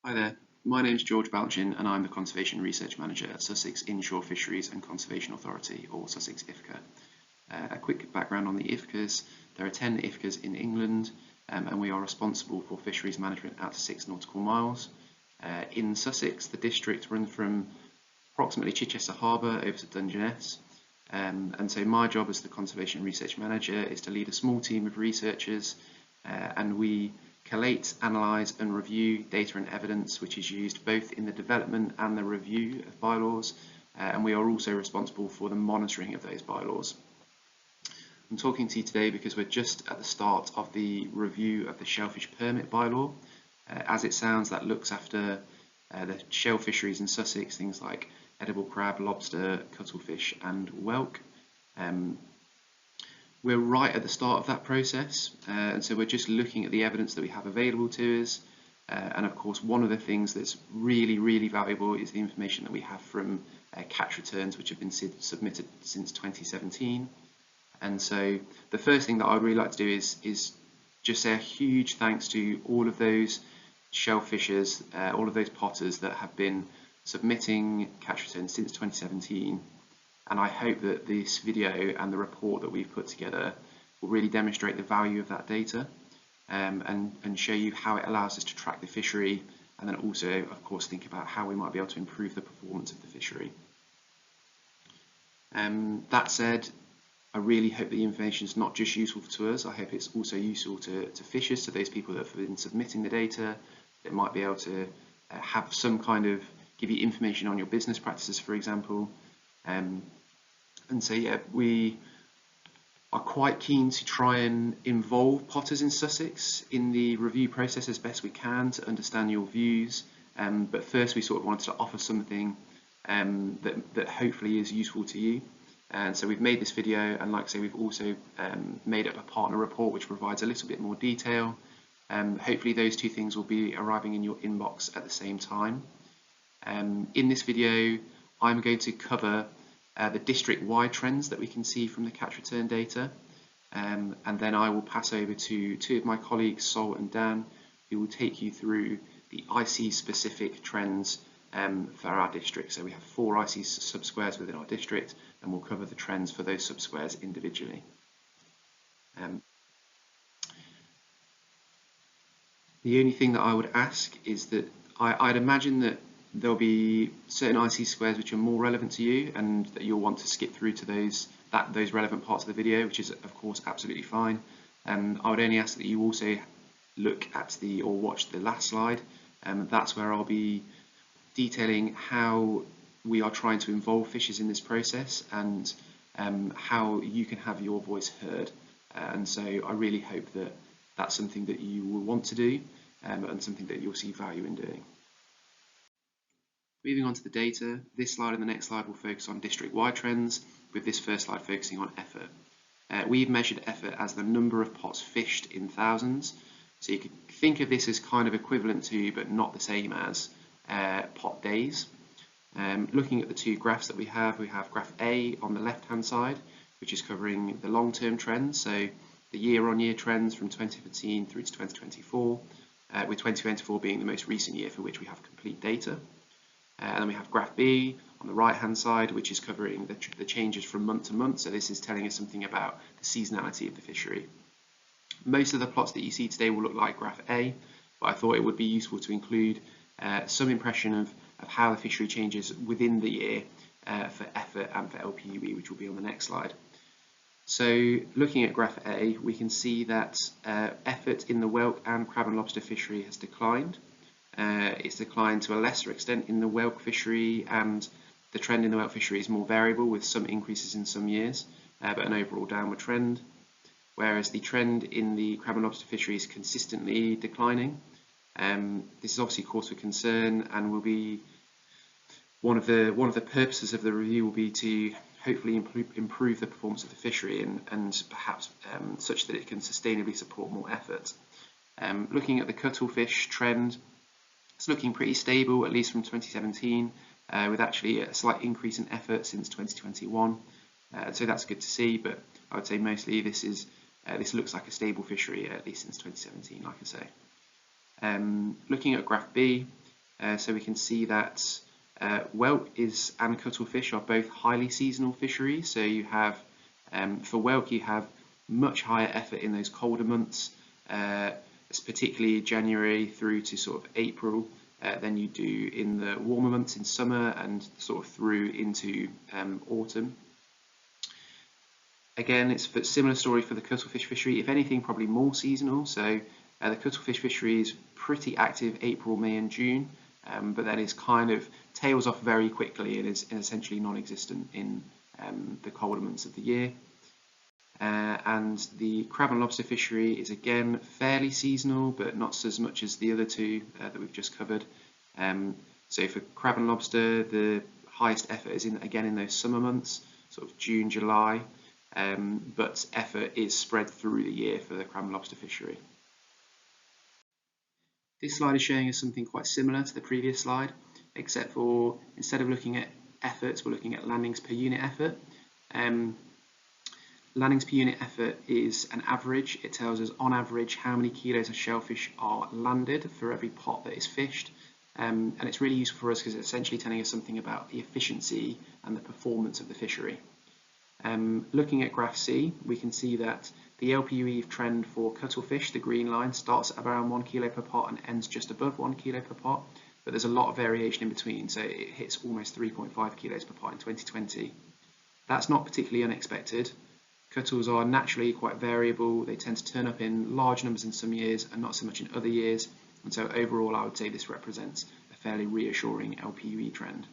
Hi there, my name is George Balchin and I'm the Conservation Research Manager at Sussex Inshore Fisheries and Conservation Authority, or Sussex IFCA. A quick background on the IFCAs. There are 10 IFCAs in England and we are responsible for fisheries management out to 6 nautical miles. In Sussex, the district runs from approximately Chichester Harbour over to Dungeness. And so my job as the Conservation Research Manager is to lead a small team of researchers and we collate, analyse and review data and evidence which is used both in the development and the review of bylaws, and we are also responsible for the monitoring of those bylaws. I'm talking to you today because we're just at the start of the review of the Shellfish Permit Bylaw. As it sounds, that looks after the shell fisheries in Sussex, things like edible crab, lobster, cuttlefish and whelk. We're right at the start of that process, and so we're just looking at the evidence that we have available to us. And of course, one of the things that's really valuable is the information that we have from catch returns, which have been submitted since 2017. And so the first thing that I'd really like to do is just say a huge thanks to all of those shellfishers, all of those potters that have been submitting catch returns since 2017. And I hope that this video and the report that we've put together will really demonstrate the value of that data and show you how it allows us to track the fishery, and then also, of course, think about how we might be able to improve the performance of the fishery. That said, I really hope the information is not just useful to us, I hope it's also useful to fishers, to those people that have been submitting the data, that might be able to have some kind of, give you information on your business practices, for example. And so yeah, we are quite keen to try and involve potters in Sussex in the review process as best we can to understand your views. But first we sort of wanted to offer something that hopefully is useful to you. And so we've made this video, and like I say, we've also made up a partner report which provides a little bit more detail. Hopefully those two things will be arriving in your inbox at the same time. In this video, I'm going to cover the district-wide trends that we can see from the catch return data, and then I will pass over to two of my colleagues, Sol and Dan, who will take you through the IC-specific trends for our district. So we have 4 IC subsquares within our district, and we'll cover the trends for those subsquares individually. The only thing that I would ask is that I'd imagine that there'll be certain IC squares which are more relevant to you, and that you'll want to skip through to those relevant parts of the video, which is of course absolutely fine. I would only ask that you also look at or watch the last slide. That's where I'll be detailing how we are trying to involve fishers in this process, and how you can have your voice heard. And so I really hope that that's something that you will want to do, and something that you'll see value in doing. Moving on to the data, this slide and the next slide will focus on district-wide trends, with this first slide focusing on effort. We've measured effort as the number of pots fished in thousands, so you could think of this as kind of equivalent to, but not the same as, pot days. Looking at the two graphs that we have graph A on the left-hand side, which is covering the long-term trends, so the year-on-year trends from 2015 through to 2024, with 2024 being the most recent year for which we have complete data. And then we have graph B on the right hand side, which is covering the changes from month to month. So this is telling us something about the seasonality of the fishery. Most of the plots that you see today will look like graph A, but I thought it would be useful to include some impression of how the fishery changes within the year for effort and for LPUE, which will be on the next slide. So looking at graph A, we can see that effort in the whelk and crab and lobster fishery has declined. It's declined to a lesser extent in the whelk fishery, and the trend in the whelk fishery is more variable, with some increases in some years, but an overall downward trend. Whereas the trend in the crab and lobster fishery is consistently declining. This is obviously cause for concern, and will be one of the purposes of the review will be to hopefully improve the performance of the fishery, and perhaps such that it can sustainably support more effort. Looking at the cuttlefish trend, it's looking pretty stable, at least from 2017, with actually a slight increase in effort since 2021. So that's good to see, but I would say mostly this looks like a stable fishery, at least since 2017, like I say. Looking at graph B, So we can see that whelk and cuttlefish are both highly seasonal fisheries. So you have, for whelk, you have much higher effort in those colder months, particularly January through to sort of April, than you do in the warmer months in summer and sort of through into autumn. Again, it's a similar story for the cuttlefish fishery, if anything, probably more seasonal. So the cuttlefish fishery is pretty active April, May and June, but then it's kind of tails off very quickly and is essentially non-existent in the colder months of the year. And the crab and lobster fishery is again fairly seasonal, but not as much as the other two that we've just covered. So for crab and lobster, the highest effort is again in those summer months, sort of June, July, but effort is spread through the year for the crab and lobster fishery. This slide is showing us something quite similar to the previous slide, except for instead of looking at efforts, we're looking at landings per unit effort. Landings per unit effort is an average. It tells us on average how many kilos of shellfish are landed for every pot that is fished. And it's really useful for us because it's essentially telling us something about the efficiency and the performance of the fishery. Looking at graph C, we can see that the LPUE trend for cuttlefish, the green line, starts at around 1 kilo per pot and ends just above 1 kilo per pot, but there's a lot of variation in between, so it hits almost 3.5 kilos per pot in 2020. That's not particularly unexpected. Cuttles are naturally quite variable. They tend to turn up in large numbers in some years and not so much in other years, and so overall I would say this represents a fairly reassuring LPUE trend.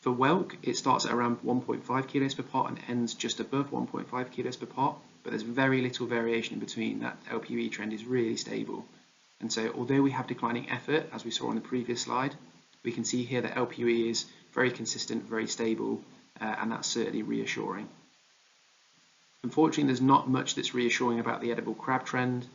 For whelk, it starts at around 1.5 kilos per pot and ends just above 1.5 kilos per pot, but there's very little variation in between. That LPUE trend is really stable. And so although we have declining effort, as we saw on the previous slide, we can see here that LPUE is very consistent, very stable, and that's certainly reassuring. Unfortunately, there's not much that's reassuring about the edible crab trend.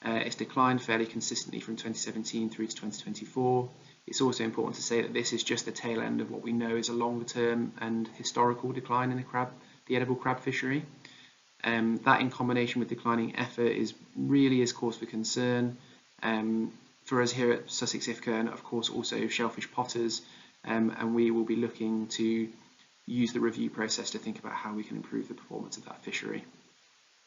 It's declined fairly consistently from 2017 through to 2024. It's also important to say that this is just the tail end of what we know is a longer term and historical decline in the edible crab fishery. That in combination with declining effort really is cause for concern for us here at Sussex IFCA, and of course also shellfish potters, and we will be looking to use the review process to think about how we can improve the performance of that fishery.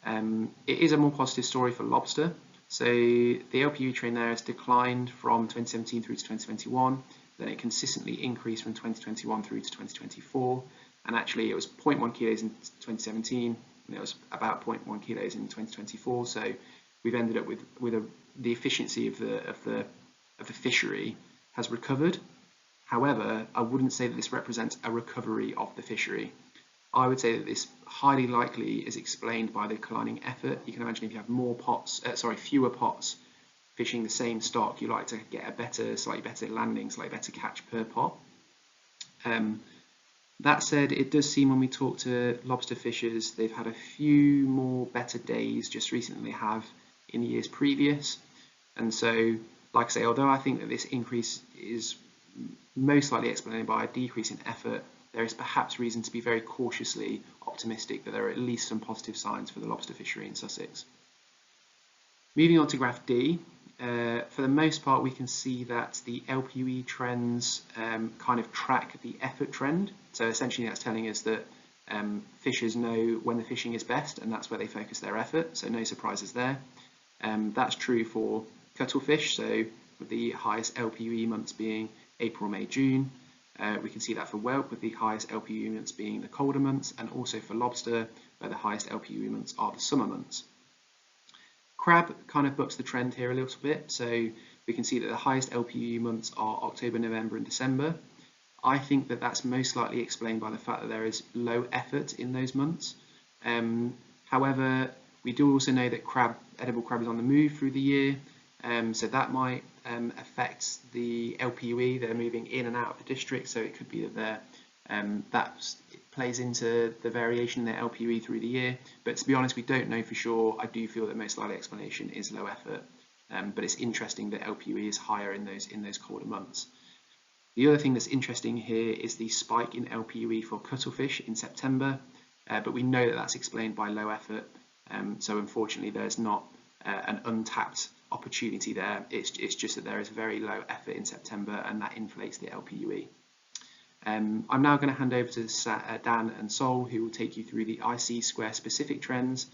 It is a more positive story for lobster. So the LPUE trend there has declined from 2017 through to 2021, then it consistently increased from 2021 through to 2024, and actually it was 0.1 kilos in 2017, and it was about 0.1 kilos in 2024. So we've ended up with the efficiency of the fishery has recovered. However, I wouldn't say that this represents a recovery of the fishery. I would say that this highly likely is explained by the declining effort. You can imagine if you have fewer pots fishing the same stock, you like to get a slightly better landing, slightly better catch per pot. That said, it does seem when we talk to lobster fishers, they've had a few more better days just recently than they have in the years previous. And so, like I say, although I think that this increase is most likely explained by a decrease in effort, there is perhaps reason to be very cautiously optimistic that there are at least some positive signs for the lobster fishery in Sussex. Moving on to graph D, for the most part we can see that the LPUE trends kind of track the effort trend. So essentially that's telling us that fishers know when the fishing is best and that's where they focus their effort, so no surprises there. That's true for cuttlefish, so with the highest LPUE months being April, May, June. We can see that for whelk with the highest LPUE months being the colder months, and also for lobster where the highest LPUE months are the summer months. Crab kind of bucks the trend here a little bit, so we can see that the highest LPUE months are October, November and December. I think that that's most likely explained by the fact that there is low effort in those months. However, we do also know that edible crab is on the move through the year, so that might affect the LPUE. They're moving in and out of the district, so it could be that it plays into the variation in their LPUE through the year. But to be honest, we don't know for sure. I do feel that most likely explanation is low effort, but it's interesting that LPUE is higher in those colder months. The other thing that's interesting here is the spike in LPUE for cuttlefish in September, but we know that that's explained by low effort. So unfortunately, there's not an untapped opportunity there. It's just that there is very low effort in September, and that inflates the LPUE. I'm now going to hand over to Dan and Sol, who will take you through the IC Square specific trends,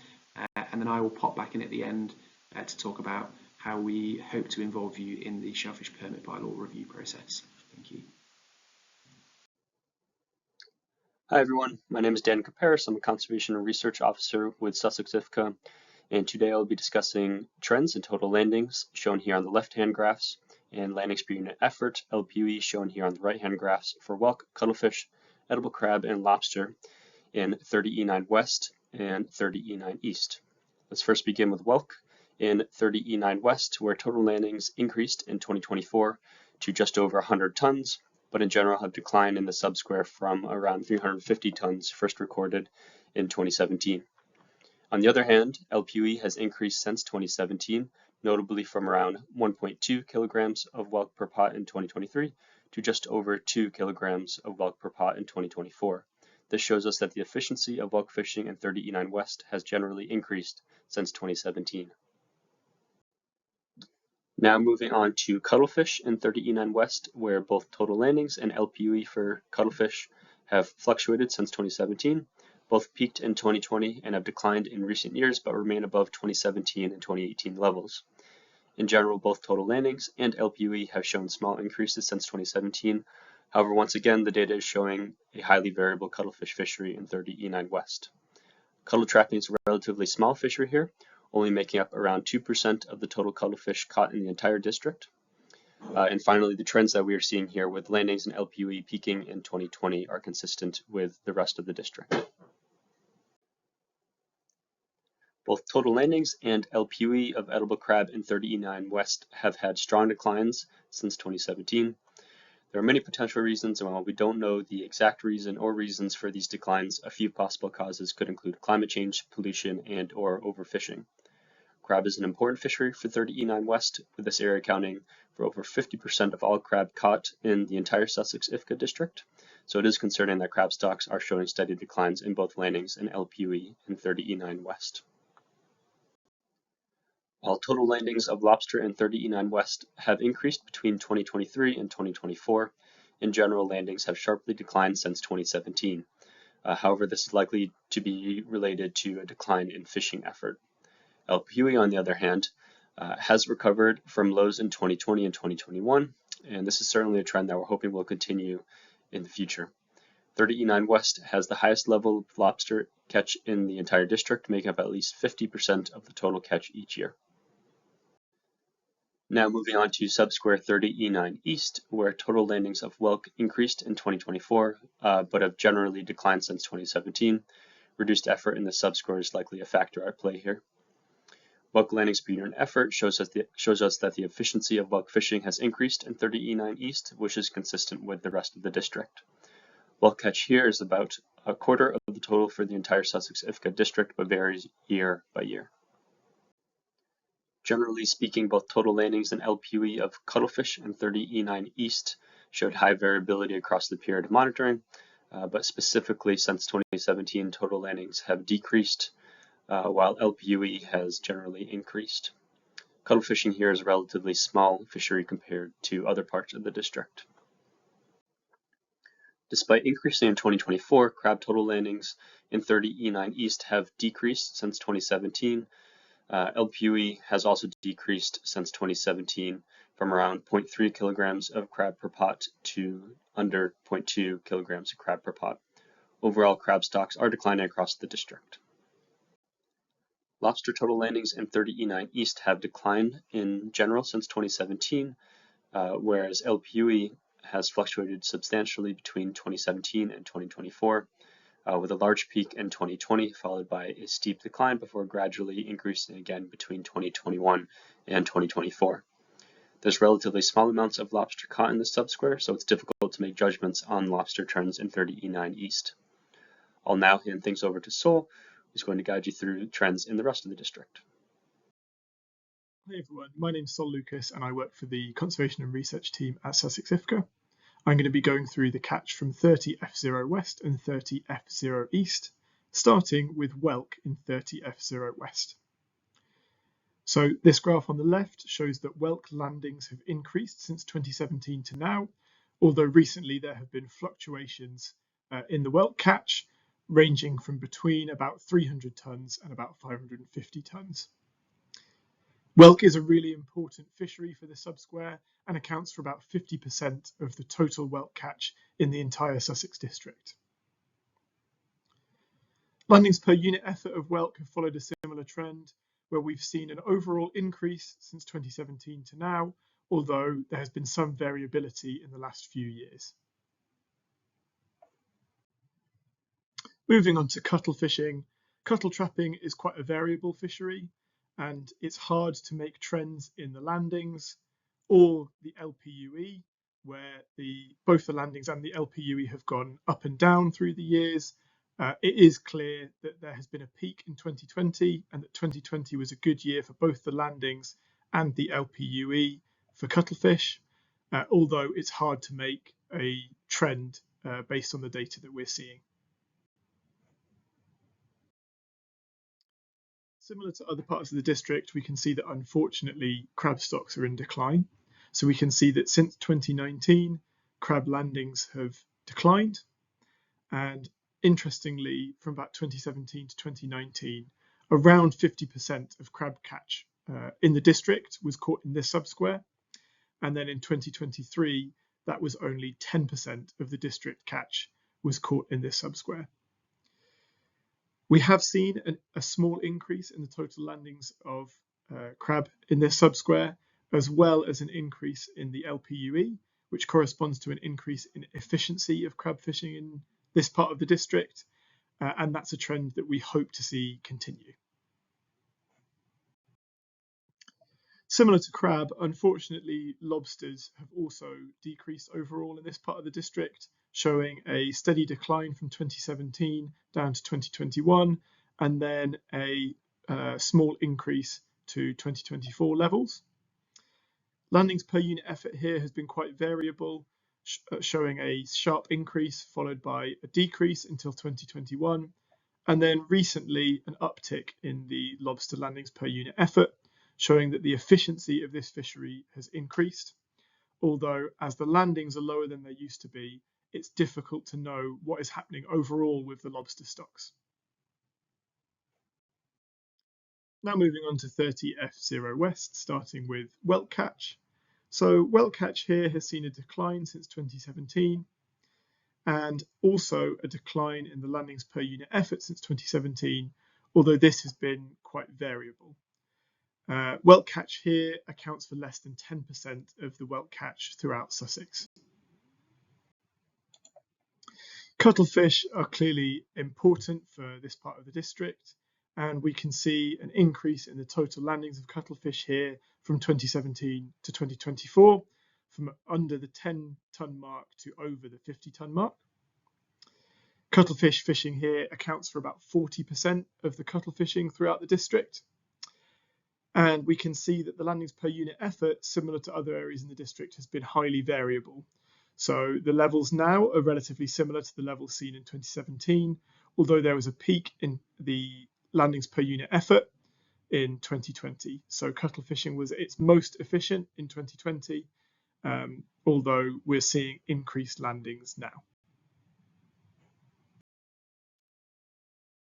and then I will pop back in at the end to talk about how we hope to involve you in the Shellfish Permit Bylaw review process. Thank you. Hi everyone, my name is Dan Caparis. I'm a Conservation and Research Officer with Sussex IFCA, and today I'll be discussing trends in total landings, shown here on the left-hand graphs, and landings per unit effort, LPUE, shown here on the right-hand graphs for whelk, cuttlefish, edible crab, and lobster in 30E9 West and 30E9 East. Let's first begin with whelk in 30E9 West, where total landings increased in 2024 to just over 100 tons, but in general have declined in the subsquare from around 350 tons first recorded in 2017. On the other hand, LPUE has increased since 2017, notably from around 1.2 kilograms of whelk per pot in 2023 to just over 2 kilograms of whelk per pot in 2024. This shows us that the efficiency of whelk fishing in 30E9 West has generally increased since 2017. Now moving on to cuttlefish in 30E9 West, where both total landings and LPUE for cuttlefish have fluctuated since 2017. Both peaked in 2020 and have declined in recent years, but remain above 2017 and 2018 levels. In general, both total landings and LPUE have shown small increases since 2017. However, once again, the data is showing a highly variable cuttlefish fishery in 30E9 West. Cuttle trapping is a relatively small fishery here, only making up around 2% of the total cuttlefish caught in the entire district. And finally, the trends that we are seeing here with landings and LPUE peaking in 2020 are consistent with the rest of the district. Both total landings and LPUE of edible crab in 30E9 West have had strong declines since 2017. There are many potential reasons, and while we don't know the exact reason or reasons for these declines, a few possible causes could include climate change, pollution, and/or overfishing. Crab is an important fishery for 30E9 West, with this area accounting for over 50% of all crab caught in the entire Sussex IFCA district. So it is concerning that crab stocks are showing steady declines in both landings and LPUE in 30E9 West. While total landings of lobster in 30E9 West have increased between 2023 and 2024, in general landings have sharply declined since 2017. However, this is likely to be related to a decline in fishing effort. LPUE, on the other hand, has recovered from lows in 2020 and 2021, and this is certainly a trend that we're hoping will continue in the future. 30E9 West has the highest level of lobster catch in the entire district, making up at least 50% of the total catch each year. Now moving on to subsquare 30E9 East, where total landings of whelk increased in 2024, but have generally declined since 2017. Reduced effort in the subsquare is likely a factor at play here. Whelk landings per unit effort shows us that the efficiency of whelk fishing has increased in 30E9 East, which is consistent with the rest of the district. Whelk catch here is about a quarter of the total for the entire Sussex IFCA district, but varies year by year. Generally speaking, both total landings and LPUE of cuttlefish in 30E9 East showed high variability across the period of monitoring, but specifically since 2017, total landings have decreased, while LPUE has generally increased. Cuttle fishing here is a relatively small fishery compared to other parts of the district. Despite increasing in 2024, crab total landings in 30E9 East have decreased since 2017. LPUE has also decreased since 2017 from around 0.3 kilograms of crab per pot to under 0.2 kilograms of crab per pot. Overall, crab stocks are declining across the district. Lobster total landings in 30E9 East have declined in general since 2017, whereas LPUE has fluctuated substantially between 2017 and 2024. With a large peak in 2020 followed by a steep decline before gradually increasing again between 2021 and 2024. There's relatively small amounts of lobster caught in the subsquare, so it's difficult to make judgments on lobster trends in 30E9 East. I'll now hand things over to Sol, who's going to guide you through trends in the rest of the district. Hi everyone, my name's Sol Lucas and I work for the Conservation and Research team at Sussex IFCA. I'm going to be going through the catch from 30F0 West and 30F0 East, starting with whelk in 30F0 West. So this graph on the left shows that whelk landings have increased since 2017 to now, although recently there have been fluctuations in the whelk catch, ranging from between about 300 tonnes and about 550 tonnes. Whelk is a really important fishery for the subsquare and accounts for about 50% of the total whelk catch in the entire Sussex district. Landings per unit effort of whelk have followed a similar trend, where we've seen an overall increase since 2017 to now, although there has been some variability in the last few years. Moving on to cuttle fishing, cuttle trapping is quite a variable fishery, and it's hard to make trends in the landings or the LPUE, where both the landings and the LPUE have gone up and down through the years. It is clear that there has been a peak in 2020 and that 2020 was a good year for both the landings and the LPUE for cuttlefish, although it's hard to make a trend based on the data that we're seeing. Similar to other parts of the district, we can see that unfortunately crab stocks are in decline. So we can see that since 2019, crab landings have declined. And interestingly, from about 2017 to 2019, around 50% of crab catch in the district was caught in this subsquare. And then in 2023, that was only 10% of the district catch was caught in this subsquare. We have seen a small increase in the total landings of crab in this subsquare, as well as an increase in the LPUE, which corresponds to an increase in efficiency of crab fishing in this part of the district, and that's a trend that we hope to see continue. Similar to crab, unfortunately, lobsters have also decreased overall in this part of the district, showing a steady decline from 2017 down to 2021, and then a small increase to 2024 levels. Landings per unit effort here has been quite variable, showing a sharp increase followed by a decrease until 2021, and then recently an uptick in the lobster landings per unit effort, showing that the efficiency of this fishery has increased, although as the landings are lower than they used to be, it's difficult to know what is happening overall with the lobster stocks. Now moving on to 30 F0 West, starting with whelk catch. So whelk catch here has seen a decline since 2017, and also a decline in the landings per unit effort since 2017, although this has been quite variable. Whelk catch here accounts for less than 10% of the whelk catch throughout Sussex. Cuttlefish are clearly important for this part of the district, and we can see an increase in the total landings of cuttlefish here from 2017 to 2024, from under the 10-tonne mark to over the 50-tonne mark. Cuttlefish fishing here accounts for about 40% of the cuttle fishing throughout the district. And we can see that the landings per unit effort, similar to other areas in the district, has been highly variable. So the levels now are relatively similar to the levels seen in 2017, although there was a peak in the landings per unit effort in 2020. So cuttle fishing was its most efficient in 2020, although we're seeing increased landings now.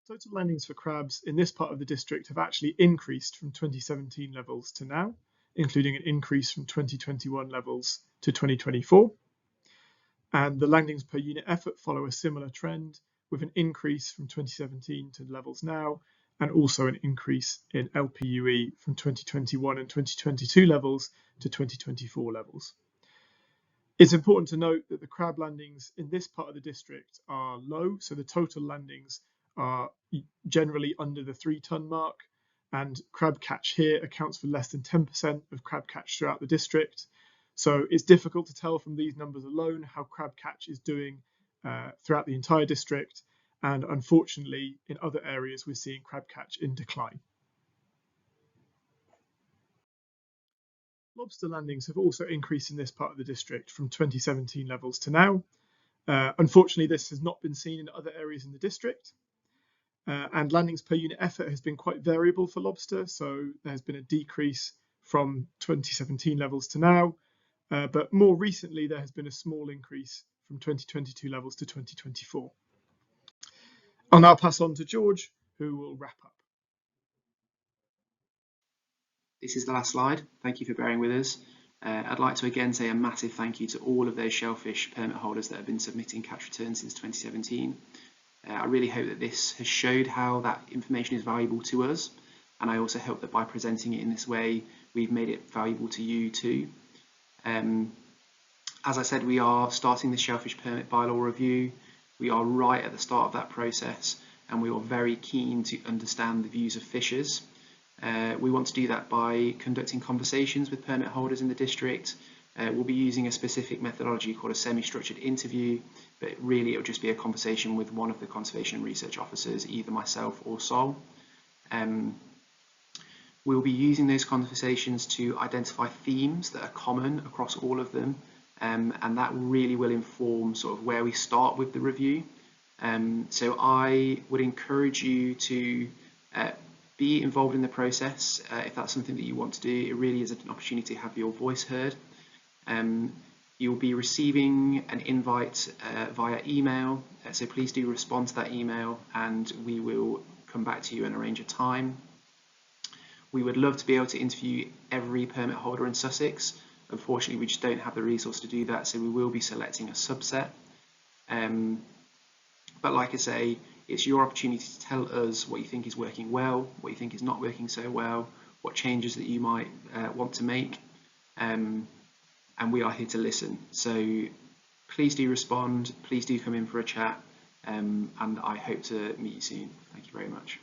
Total landings for crabs in this part of the district have actually increased from 2017 levels to now, including an increase from 2021 levels to 2024. And the landings per unit effort follow a similar trend, with an increase from 2017 to levels now, and also an increase in LPUE from 2021 and 2022 levels to 2024 levels. It's important to note that the crab landings in this part of the district are low, so the total landings are generally under the 3-tonne mark, and crab catch here accounts for less than 10% of crab catch throughout the district. So it's difficult to tell from these numbers alone how crab catch is doing throughout the entire district, and unfortunately in other areas we're seeing crab catch in decline. Lobster landings have also increased in this part of the district from 2017 levels to now. Unfortunately, this has not been seen in other areas in the district. And landings per unit effort has been quite variable for lobster, so there's been a decrease from 2017 levels to now, but more recently there has been a small increase from 2022 levels to 2024. I'll now pass on to George, who will wrap up. This is the last slide. Thank you for bearing with us. I'd like to again say a massive thank you to all of those shellfish permit holders that have been submitting catch returns since 2017. I really hope that this has showed how that information is valuable to us, and I also hope that by presenting it in this way, we've made it valuable to you too. As I said, we are starting the shellfish permit bylaw review. We are right at the start of that process, and we are very keen to understand the views of fishers. We want to do that by conducting conversations with permit holders in the district. We'll be using a specific methodology called a semi-structured interview, but really it will just be a conversation with one of the conservation and research officers, either myself or Sol. We'll be using those conversations to identify themes that are common across all of them, and that really will inform sort of where we start with the review. So I would encourage you to be involved in the process if that's something that you want to do. It really is an opportunity to have your voice heard. You'll be receiving an invite via email, so please do respond to that email and we will come back to you and arrange a time. We would love to be able to interview every permit holder in Sussex. Unfortunately, we just don't have the resource to do that, so we will be selecting a subset. But like I say, it's your opportunity to tell us what you think is working well, what you think is not working so well, what changes that you might want to make, and we are here to listen. So please do respond, please do come in for a chat, and I hope to meet you soon. Thank you very much.